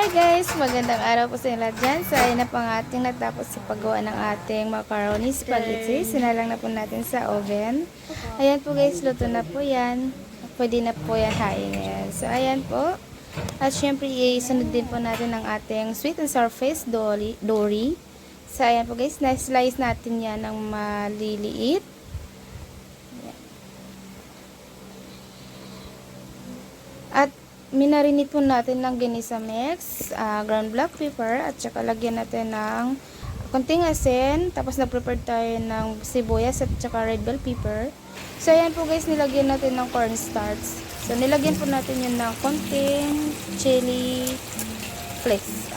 Hi guys! Magandang araw po sa inyo lahat dyan. So, ayun na po ang ating natapos sa paggawa ng ating macaroni spaghetti. Sinalang na po natin sa oven. Ayan po guys, luto na po yan. Pwede na po yan hain ngayon. So, ayan po. At syempre, isunod din po natin ang ating sweet and sour face dory. So, ayan po guys, na-slice natin yan ng maliliit. At minarinate po natin ng ginisa mix, ground black pepper, at saka lagyan natin ng konting asin. Tapos nag-prepare tayo ng sibuyas at saka red bell pepper. So, ayan po guys, nilagyan natin ng cornstarch. So, nilagyan po natin yun ng konting chili flakes.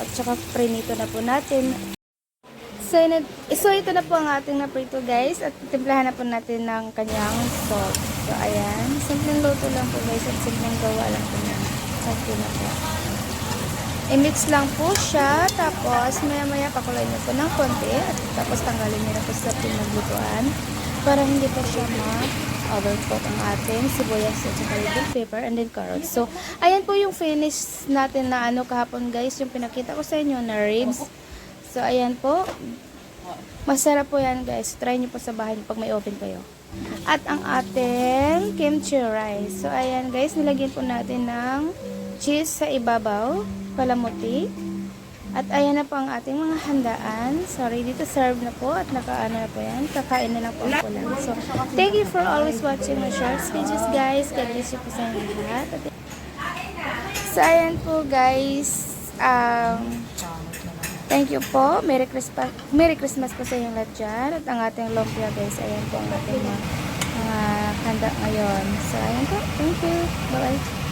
At saka prinito na po natin. So, ito na po ang ating naprito guys. At timplahan na po natin ng kanyang salt. So, ayan. Simpleng luto lang po guys. At simpleng gawa lang po na. Sakto na po. I-mix lang po siya. Tapos, maya-maya pakulayin nyo po ng konti. At tapos tanggalin nyo na po sa pinaglutuan. Para hindi po siya ma-overcook ang ating sibuyas at saka red pepper and then carrots. So, ayan po yung finish natin na kahapon guys. Yung pinakita ko sa inyo na ribs. So, ayan po. Masarap po yan guys. Try nyo po sa bahay pag may oven kayo. At ang ating kimchi rice. So, ayan guys. Nilagyan po natin ng cheese sa ibabaw. Palamuti. At ayan na po ang ating mga handaan. So, ready to serve na po. At nakaano na po yan. Kakain na lang po ako lang. So, thank you for always watching my short videos guys. God bless you po sa inyo lahat. So, ayan po guys. Thank you po. Merry Christmas po sa inyong lahat dyan. At ang ating lumpia guys. Ayan po ang ating mga handa ngayon. So, ayan po. Thank you. Bye-bye.